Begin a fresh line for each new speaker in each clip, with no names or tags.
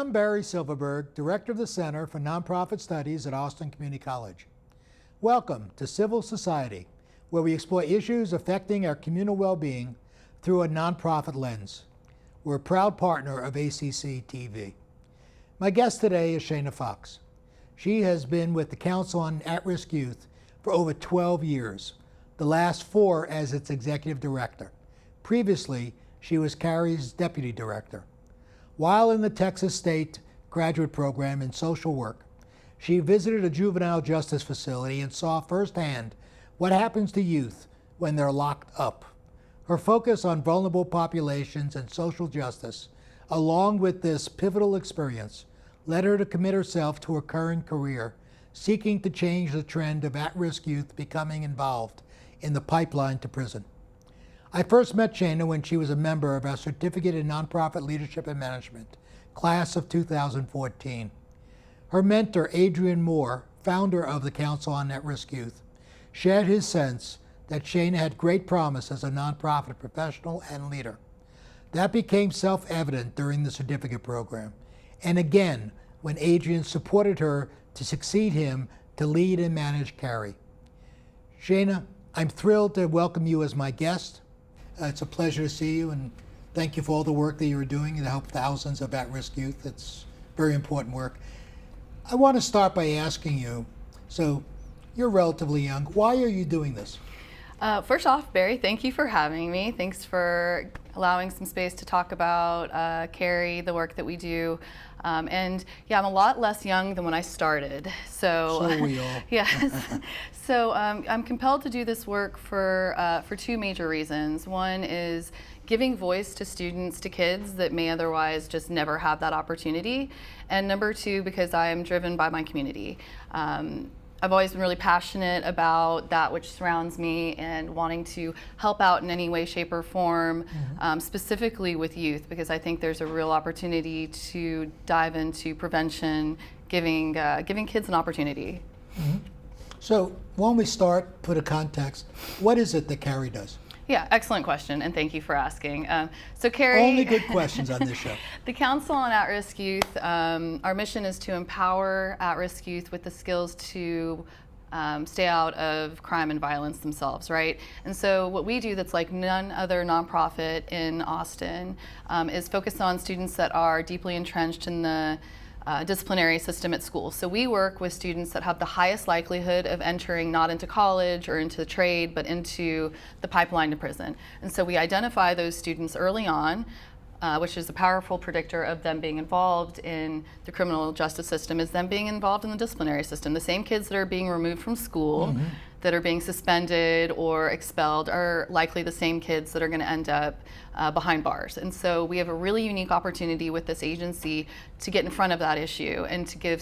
I'm Barry Silverberg, Director of the Center for Nonprofit Studies at Austin Community College. Welcome to Civil Society, where we explore issues affecting our communal well-being through a nonprofit lens. We're a proud partner of ACCTV. My guest today is Shana Fox. She has been with the Council on At-Risk Youth for over 12 years, the last 4 as its Executive Director. Previously, she was CARI's Deputy Director. While in the Texas State Graduate Program in Social Work, she visited a juvenile justice facility and saw firsthand what happens to youth when they're locked up. Her focus on vulnerable populations and social justice, along with this pivotal experience, led her to commit herself to her current career, seeking to change the trend of at-risk youth becoming involved in the pipeline to prison. I first met Shana when she was a member of our Certificate in Nonprofit Leadership and Management, class of 2014. Her mentor, Adrian Moore, founder of the Council on At-Risk Youth, shared his sense that Shana had great promise as a nonprofit professional and leader. That became self-evident during the certificate program, and again when Adrian supported her to succeed him to lead and manage CARI. Shana, I'm thrilled to welcome you as my guest. It's a pleasure to see you, and thank you for all the work that you're doing to help thousands of at-risk youth. It's very important work. I want to start by asking you, so you're relatively young, why are you doing this?
First off, Barry, thank you for having me. Thanks for allowing some space to talk about CARI, the work that we do. And yeah, I'm a lot less young than when I started. So
we all.
Yes. So I'm compelled to do this work for 2 major reasons. One is giving voice to students, to kids that may otherwise just never have that opportunity. And number 2, because I am driven by my community. I've always been really passionate about that which surrounds me and wanting to help out in any way, shape, or form, specifically with youth, because I think there's a real opportunity to dive into prevention, giving kids an opportunity.
So when we start, put a context, what is it that CARI does?
Yeah, excellent question, and thank you for asking. So CARI—
Only good questions on this show.
The Council on At-Risk Youth, our mission is to empower at-risk youth with the skills to stay out of crime and violence themselves, right? And so what we do that's like none other nonprofit in Austin is focus on students that are deeply entrenched in the disciplinary system at school. So we work with students that have the highest likelihood of entering not into college or into trade, but into the pipeline to prison. And so we identify those students early on, which is a powerful predictor of them being involved in the criminal justice system, is them being involved in the disciplinary system. The same kids that are being removed from school, that are being suspended or expelled, are likely the same kids that are going to end up behind bars. And so we have a really unique opportunity with this agency to get in front of that issue and to give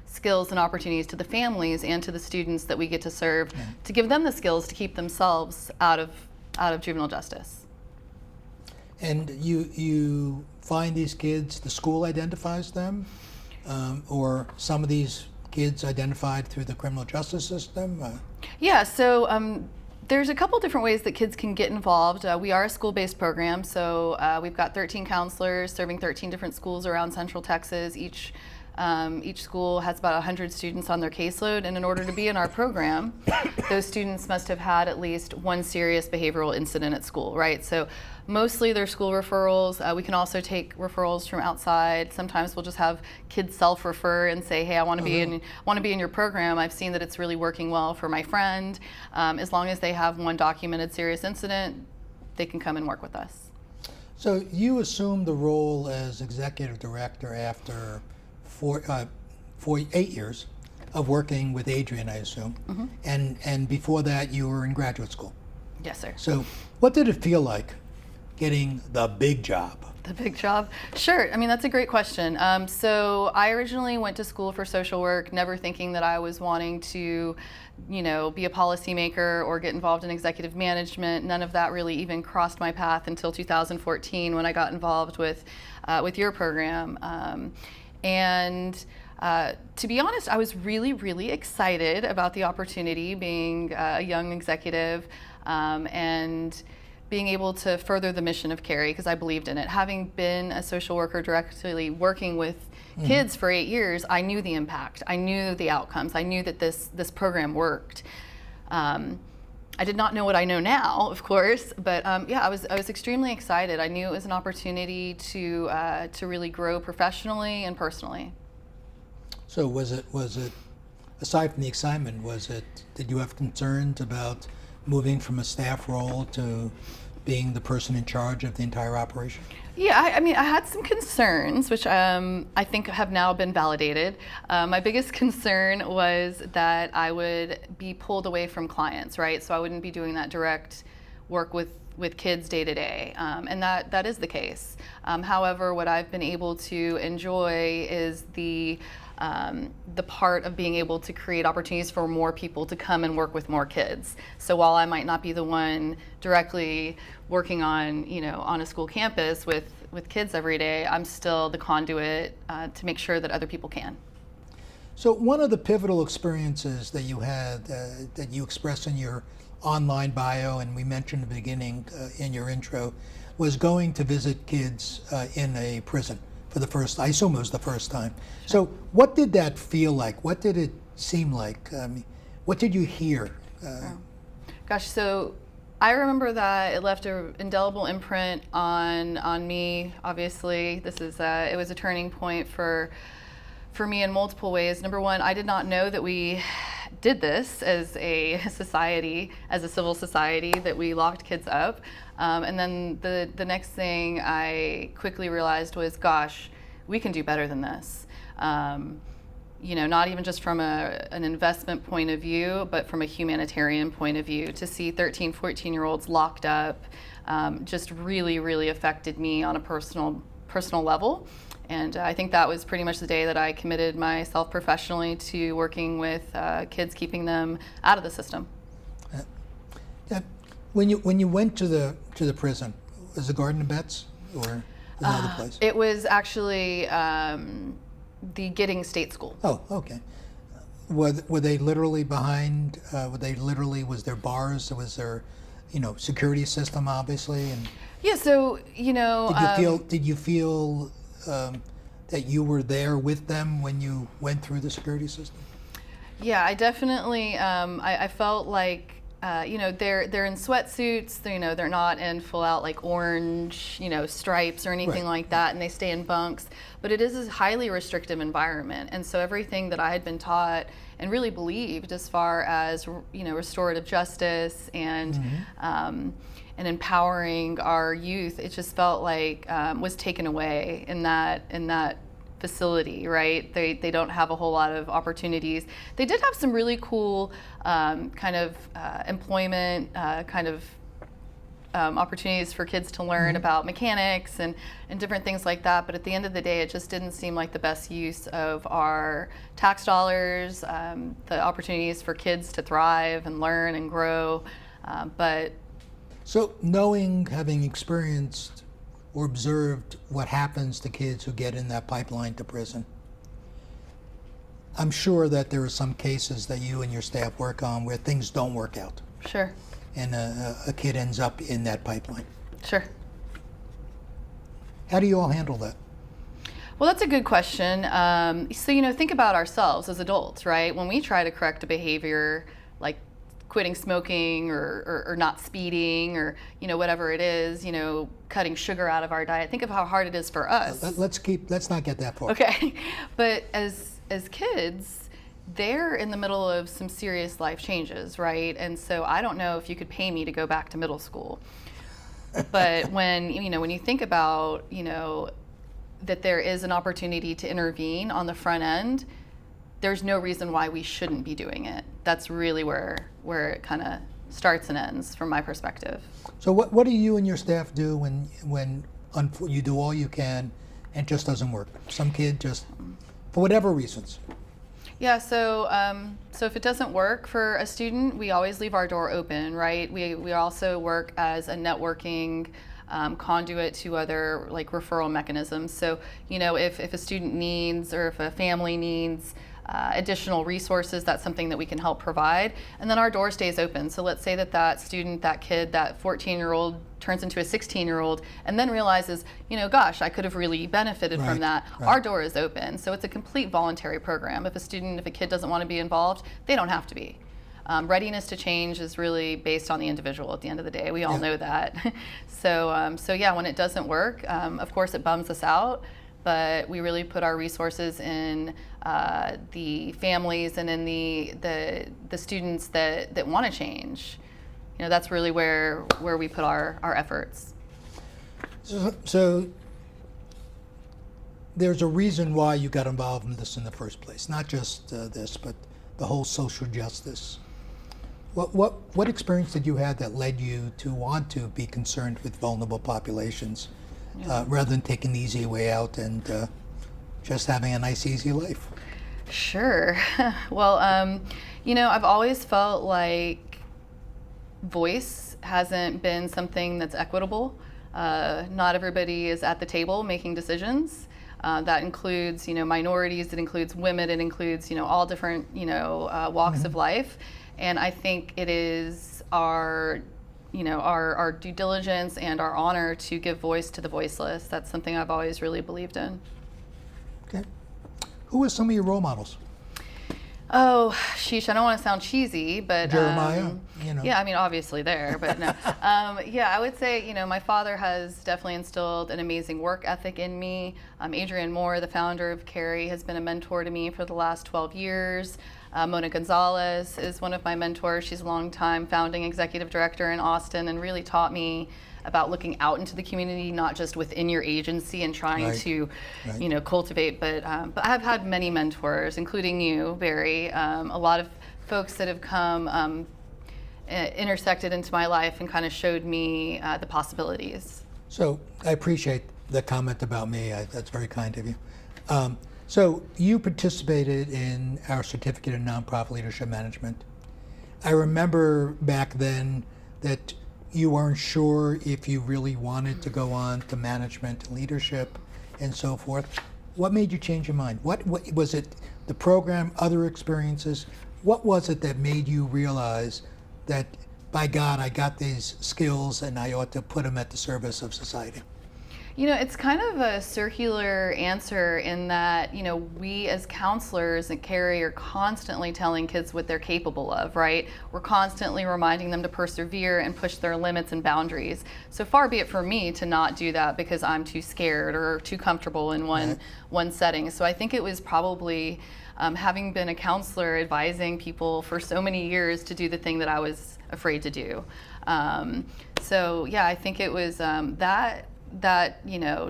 skills and opportunities to the families and to the students that we get to serve, to give them the skills to keep themselves out of juvenile justice.
And you find these kids, the school identifies them, or some of these kids identified through the criminal justice system?
Yeah, so there's a couple different ways that kids can get involved. We are a school-based program, so we've got 13 counselors serving 13 different schools around Central Texas. Each school has about 100 students on their caseload, and in order to be in our program, those students must have had at least one serious behavioral incident at school, right? So mostly they're school referrals. We can also take referrals from outside. Sometimes we'll just have kids self-refer and say, hey, I want to be in your program. I've seen that it's really working well for my friend. As long as they have one documented serious incident, they can come and work with us.
So you assumed the role as executive director after 8 years of working with Adrian, I assume, and before that you were in graduate school.
Yes, sir.
So what did it feel like getting the big job?
The big job? Sure. I mean, that's a great question. So I originally went to school for social work, never thinking that I was wanting to, be a policymaker or get involved in executive management. None of that really even crossed my path until 2014 when I got involved with your program. To be honest, I was really, really excited about the opportunity being a young executive and being able to further the mission of Carrie, because I believed in it. Having been a social worker directly working with kids for 8 years, I knew the impact. I knew the outcomes. I knew that this program worked. I did not know what I know now, of course, but yeah, I was extremely excited. I knew it was an opportunity to really grow professionally and personally.
So was it aside from the excitement, did you have concerns about moving from a staff role to being the person in charge of the entire operation?
Yeah, I mean, I had some concerns, which I think have now been validated. My biggest concern was that I would be pulled away from clients, right? So I wouldn't be doing that direct work with kids day to day, and that is the case. However, what I've been able to enjoy is the part of being able to create opportunities for more people to come and work with more kids. So while I might not be the one directly working on, on a school campus with kids every day, I'm still the conduit to make sure that other people can.
So one of the pivotal experiences that you had, that you expressed in your online bio, and we mentioned in the beginning in your intro, was going to visit kids in a prison for the first, I assume it was the first time. So what did that feel like? What did it seem like? What did you hear?
Gosh, so I remember that it left an indelible imprint on me. Obviously, it was a turning point for me in multiple ways. Number one, I did not know that we did this as a society, as a civil society, that we locked kids up. And then the next thing I quickly realized was, gosh, we can do better than this. Not even just from an investment point of view, but from a humanitarian point of view. To see 13, 14-year-olds locked up just really, really affected me on a personal level. And I think that was pretty much the day that I committed myself professionally to working with kids, keeping them out of the system.
When you went to the prison, was it Garden of Betts or was it another place?
It was actually the Giddings State School.
Oh, okay. Were they literally behind? Was there bars? Was there, security system obviously? And
yeah. So
Did you feel that you were there with them when you went through the security system?
Yeah, I definitely. I felt like they're in sweatsuits. They're not in full out like orange stripes or anything like that, and they stay in bunks. But it is a highly restrictive environment, and so everything that I had been taught and really believed as far as restorative justice and and empowering our youth, it just felt like was taken away in that facility, right? They don't have a whole lot of opportunities. They did have some really cool kind of employment opportunities for kids to learn about mechanics and different things like that. But at the end of the day, it just didn't seem like the best use of our tax dollars, the opportunities for kids to thrive and learn and grow.
So having experienced or observed what happens to kids who get in that pipeline to prison, I'm sure that there are some cases that you and your staff work on where things don't work out.
Sure.
And a kid ends up in that pipeline.
Sure.
How do you all handle that?
Well, that's a good question. So, think about ourselves as adults, right? When we try to correct a behavior like quitting smoking or not speeding or whatever it is, cutting sugar out of our diet. Think of how hard it is for us.
Let's not get that far.
Okay, but as kids, they're in the middle of some serious life changes, right? And so I don't know if you could pay me to go back to middle school, but when you think about that there is an opportunity to intervene on the front end, there's no reason why we shouldn't be doing it. That's really where it kind of starts and ends from my perspective.
So what do you and your staff do when you do all you can and it just doesn't work? Some kid just, for whatever reasons.
Yeah, so if it doesn't work for a student, we always leave our door open, right? We also work as a networking conduit to other like referral mechanisms. So if a student needs or if a family needs additional resources, that's something that we can help provide. And then our door stays open. So let's say that that student, that kid, that 14-year-old turns into a 16-year-old and then realizes, gosh, I could have really benefited from that.
Right.
Our door is open. So it's a complete voluntary program. If a kid doesn't want to be involved, they don't have to be. Readiness to change is really based on the individual at the end of the day. We all know that. So yeah, when it doesn't work, of course it bums us out, but we really put our resources in the families and in the students that want to change. That's really where we put our efforts.
So there's a reason why you got involved in this in the first place, not just this, but the whole social justice. What experience did you have that led you to want to be concerned with vulnerable populations rather than taking the easy way out and just having a nice, easy life?
Sure. Well, I've always felt like voice hasn't been something that's equitable. Not everybody is at the table making decisions. That includes, minorities, it includes women, it includes, all different, walks of life. And I think it is our due diligence and our honor to give voice to the voiceless. That's something I've always really believed in.
Okay. Who are some of your role models?
Oh, sheesh, I don't want to sound cheesy, but
Jeremiah,
Yeah, I mean, obviously there, but no. Yeah, I would say, my father has definitely instilled an amazing work ethic in me. Adrienne Moore, the founder of Carey, has been a mentor to me for the last 12 years. Mona Gonzalez is one of my mentors. She's a longtime founding executive director in Austin and really taught me about looking out into the community, not just within your agency and trying to, cultivate. But I've had many mentors, including you, Barry. A lot of folks that have come intersected into my life and kind of showed me the possibilities.
So I appreciate the comment about me. That's very kind of you. So you participated in our certificate in nonprofit leadership management. I remember back then that you weren't sure if you really wanted to go on to management, leadership, and so forth. What made you change your mind? What was it? The program, other experiences? What was it that made you realize that, by God, I got these skills and I ought to put them at the service of society?
It's kind of a circular answer in that, we as counselors at Carey are constantly telling kids what they're capable of, right? We're constantly reminding them to persevere and push their limits and boundaries. So far be it for me to not do that because I'm too scared or too comfortable in one setting. So I think it was probably having been a counselor advising people for so many years to do the thing that I was afraid to do. So yeah, I think it was that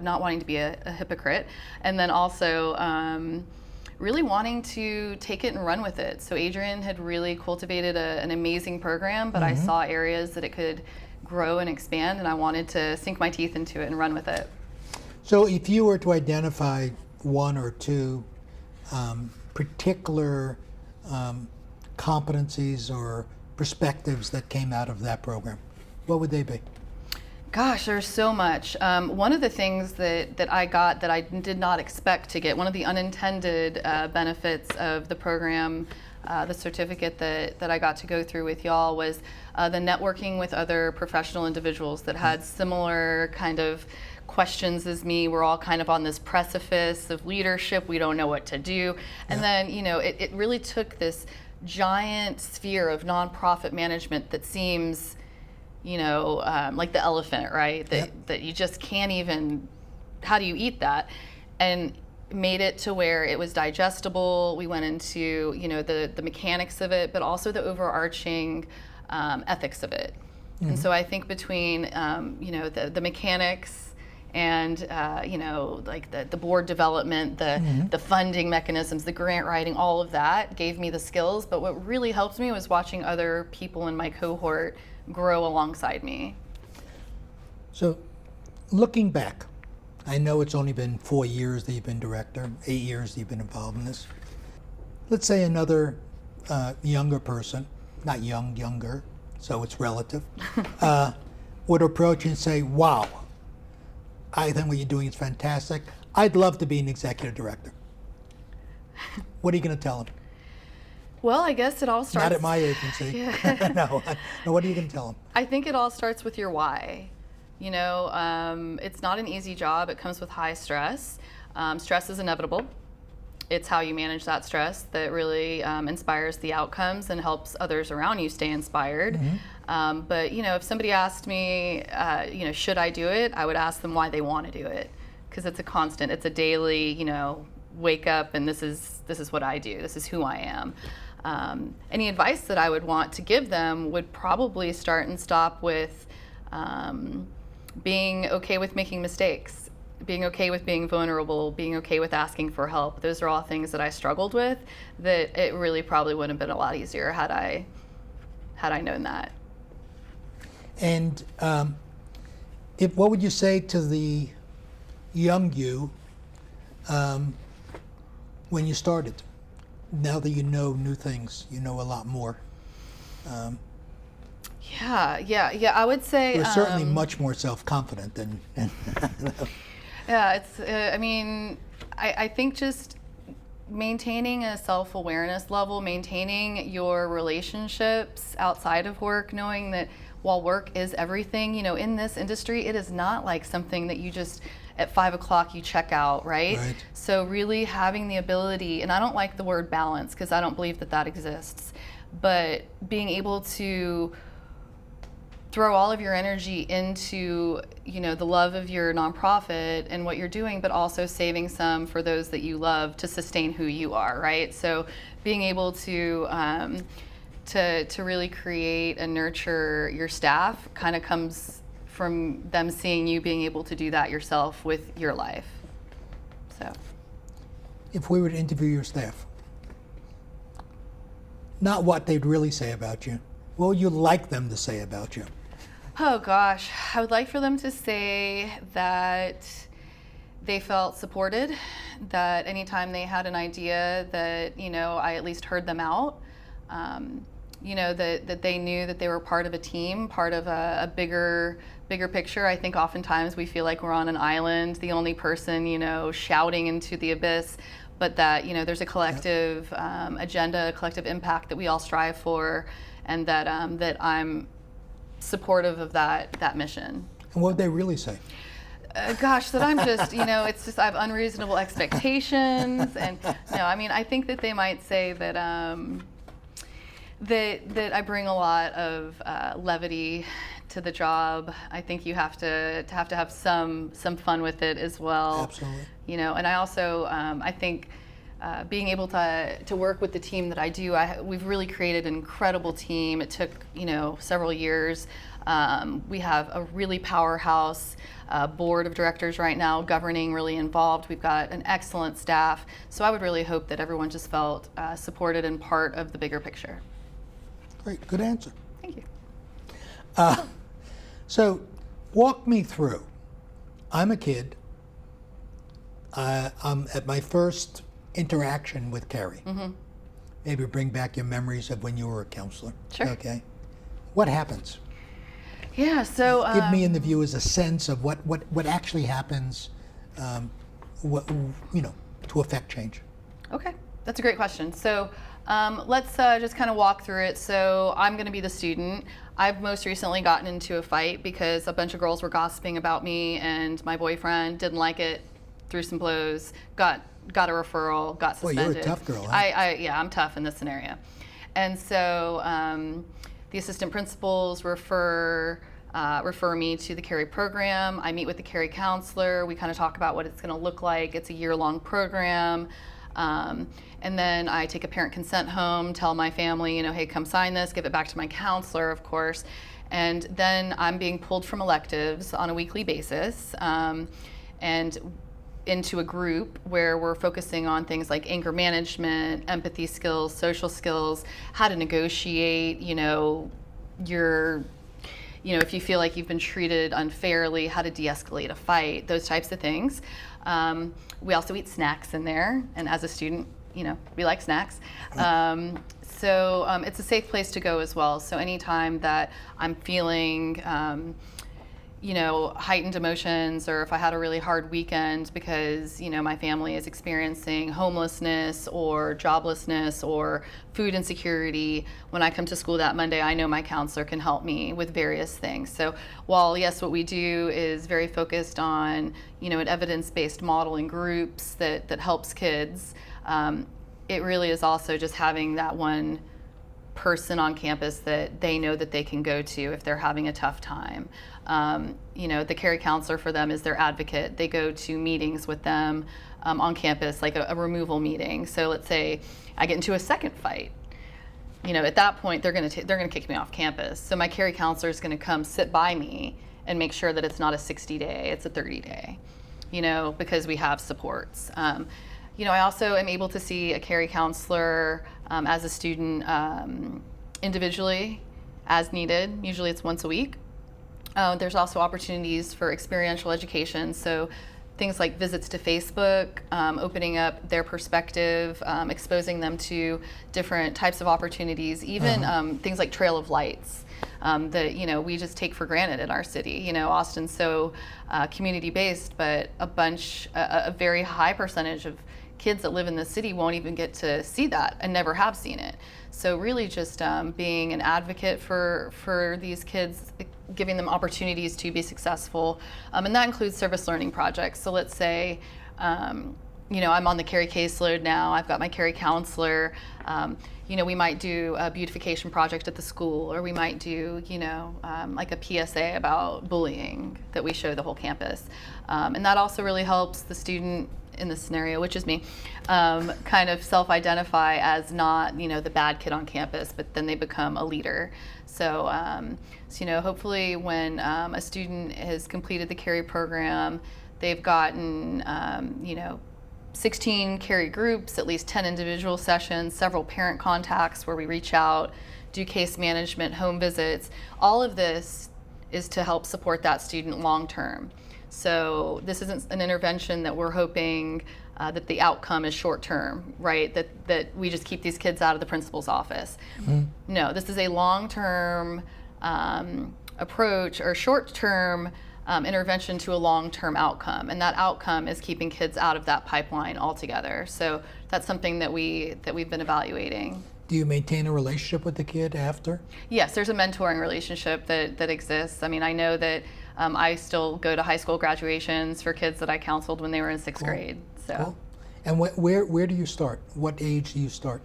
not wanting to be a hypocrite, and then also really wanting to take it and run with it. So Adrienne had really cultivated an amazing program, but I saw areas that it could grow and expand, and I wanted to sink my teeth into it and run with it.
So if you were to identify one or two particular competencies or perspectives that came out of that program, what would they be?
Gosh, there's so much. One of the things that I got that I did not expect to get, one of the unintended benefits of the program, the certificate that I got to go through with y'all, was the networking with other professional individuals that had similar kind of questions as me. We're all kind of on this precipice of leadership. We don't know what to do. And then, it really took this giant sphere of nonprofit management that seems like the elephant, right? That you just can't even, how do you eat that? And made it to where it was digestible. We went into, the mechanics of it, but also the overarching ethics of it. And so I think between, the mechanics and, like the board development, the funding mechanisms, the grant writing, all of that gave me the skills. But what really helped me was watching other people in my cohort grow alongside me.
So looking back, I know it's only been 4 years that you've been director, 8 years that you've been involved in this. Let's say another younger person, not younger, so it's relative, would approach you and say, wow, I think what you're doing is fantastic. I'd love to be an executive director. What are you going to tell them?
Well, I guess it all starts.
Not at my agency.
Yeah.
No, what are you going to tell them?
I think it all starts with your why. You know, it's not an easy job. It comes with high stress. Stress is inevitable. It's how you manage that stress that really inspires the outcomes and helps others around you stay inspired. But you know, if somebody asked me, you know, should I do it? I would ask them why they want to do it, because it's a constant. It's a daily, you know, wake up and this is what I do. This is who I am. Any advice that I would want to give them would probably start and stop with being okay with making mistakes. Being okay with being vulnerable, being okay with asking for help. Those are all things that I struggled with that it really probably would have been a lot easier had I known that.
And what would you say to the young you when you started? Now that you know new things, you know a lot more.
Yeah. I would say
You're certainly much more self-confident than.
Yeah, it's, I mean, I think just maintaining a self-awareness level, maintaining your relationships outside of work, knowing that while work is everything, you know, in this industry, it is not like something that you just, at 5 o'clock you check out, right? So really having the ability, and I don't like the word balance because I don't believe that that exists, but being able to throw all of your energy into, you know, the love of your nonprofit and what you're doing, but also saving some for those that you love to sustain who you are, right? So being able to really create and nurture your staff kind of comes from them seeing you being able to do that yourself with your life. So,
if we were to interview your staff, not what they'd really say about you, what would you like them to say about you?
Oh gosh, I would like for them to say that they felt supported, that anytime they had an idea that, you know, I at least heard them out, you know, that they knew that they were part of a team, part of a bigger picture. I think oftentimes we feel like we're on an island, the only person, you know, shouting into the abyss, but that, you know, there's a collective agenda, a collective impact that we all strive for, and that that I'm supportive of that mission.
And what would they really say?
Gosh, that I'm just, you know, it's just I have unreasonable expectations, and no, I mean, I think that they might say that that I bring a lot of levity to the job. I think you have to have some fun with it as well.
Absolutely.
You know, and I also I think. Being able to work with the team that I do, we've really created an incredible team. It took, you know, several years. We have a really powerhouse board of directors right now, governing, really involved. We've got an excellent staff. So I would really hope that everyone just felt supported and part of the bigger picture.
Great, good answer.
Thank you.
So walk me through. I'm a kid. I'm at my first interaction with Carrie. Maybe bring back your memories of when you were a counselor.
Sure.
Okay. What happens?
Yeah. So
give me and the viewers a sense of what actually happens, you know, to affect change.
Okay, that's a great question. So let's just kind of walk through it. So I'm going to be the student. I've most recently gotten into a fight because a bunch of girls were gossiping about me, and my boyfriend didn't like it, threw some blows, got a referral, got suspended.
Boy, you're a tough girl, huh?
Yeah, I'm tough in this scenario. And so the assistant principals refer me to the Carrie program. I meet with the Carrie counselor. We kind of talk about what it's going to look like. It's a year-long program. And then I take a parent consent home, tell my family, you know, hey, come sign this, give it back to my counselor, of course. And then I'm being pulled from electives on a weekly basis. And into a group where we're focusing on things like anger management, empathy skills, social skills, how to negotiate, you know, if you feel like you've been treated unfairly, how to de-escalate a fight, those types of things. We also eat snacks in there, and as a student, you know, we like snacks. So it's a safe place to go as well. So anytime that I'm feeling heightened emotions, or if I had a really hard weekend because, my family is experiencing homelessness or joblessness or food insecurity, when I come to school that Monday, I know my counselor can help me with various things. So while, yes, what we do is very focused on, an evidence-based model in groups that helps kids, it really is also just having that one person on campus that they know that they can go to if they're having a tough time. The Carry counselor for them is their advocate. They go to meetings with them on campus, like a removal meeting. So let's say I get into a second fight. At that point, they're going to kick me off campus. So my Carry counselor is going to come sit by me and make sure that it's not a 60-day, it's a 30-day, because we have supports. I also am able to see a Carry counselor as a student individually as needed. Usually it's once a week. There's also opportunities for experiential education. So things like visits to Facebook, opening up their perspective, exposing them to different types of opportunities, even things like Trail of Lights. That we just take for granted in our city. Austin's so community-based, but a very high percentage of kids that live in the city won't even get to see that and never have seen it. So really just being an advocate for these kids, giving them opportunities to be successful. And that includes service learning projects. So let's say, I'm on the Carry caseload now, I've got my Carry counselor. We might do a beautification project at the school, or we might do, like a PSA about bullying that we show the whole campus. And that also really helps the student in this scenario, which is me, kind of self-identify as not, the bad kid on campus, but then they become a leader. So, hopefully when a student has completed the Carry program, they've gotten, 16 Carry groups, at least 10 individual sessions, several parent contacts where we reach out, do case management, home visits. All of this is to help support that student long term. So this isn't an intervention that we're hoping that the outcome is short term, right? That we just keep these kids out of the principal's office. Mm-hmm. No, this is a long term approach, or short term intervention to a long term outcome, and that outcome is keeping kids out of that pipeline altogether. So that's something that we've been evaluating.
Do you maintain a relationship with the kid after?
Yes, there's a mentoring relationship that exists. I mean, I know that I still go to high school graduations for kids that I counseled when they were in sixth grade. So.
Cool. And where do you start? What age do you start?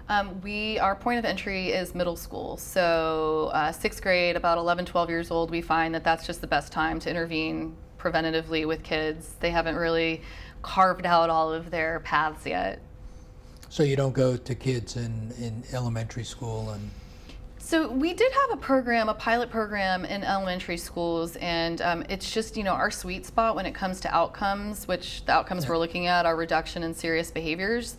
Our point of entry is middle school. So sixth grade, about 11, 12 years old, we find that that's just the best time to intervene preventatively with kids. They haven't really carved out all of their paths yet.
So you don't go to kids in elementary school and...
So we did have a pilot program in elementary schools, and it's just, our sweet spot when it comes to outcomes, which the outcomes we're looking at are reduction in serious behaviors.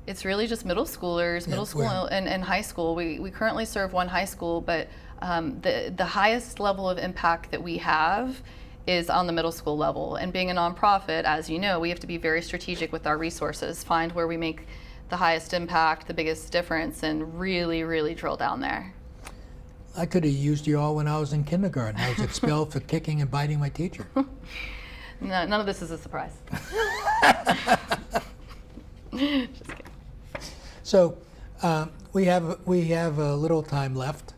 It's really just middle schoolers, and high school. We currently serve one high school, but the highest level of impact that we have is on the middle school level. And being a nonprofit, as you know, we have to be very strategic with our resources, find where we make the highest impact, the biggest difference, and really, really drill down there.
I could have used you all when I was in kindergarten. I was expelled for kicking and biting my teacher.
No, none of this is a surprise. Just kidding.
So we have a little time left.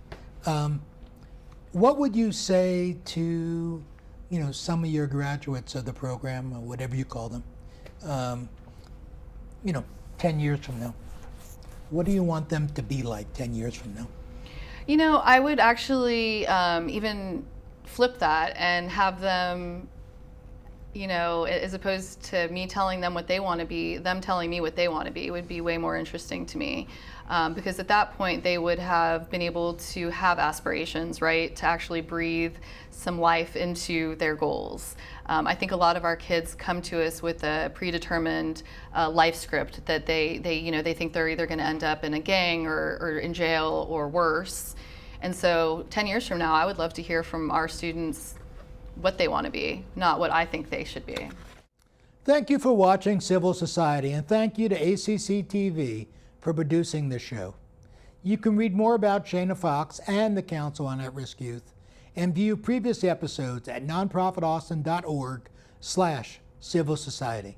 What would you say to some of your graduates of the program, or whatever you call them, 10 years from now? What do you want them to be like 10 years from now?
I would actually even flip that and have them, as opposed to me telling them what they want to be, them telling me what they want to be would be way more interesting to me. Because at that point, they would have been able to have aspirations, right? To actually breathe some life into their goals. I think a lot of our kids come to us with a predetermined life script that they think they're either going to end up in a gang or in jail or worse. And so 10 years from now, I would love to hear from our students what they want to be, not what I think they should be.
Thank you for watching Civil Society, and thank you to ACCTV for producing this show. You can read more about Shana Fox and the Council on At-Risk Youth and view previous episodes at nonprofitaustin.org/civil society.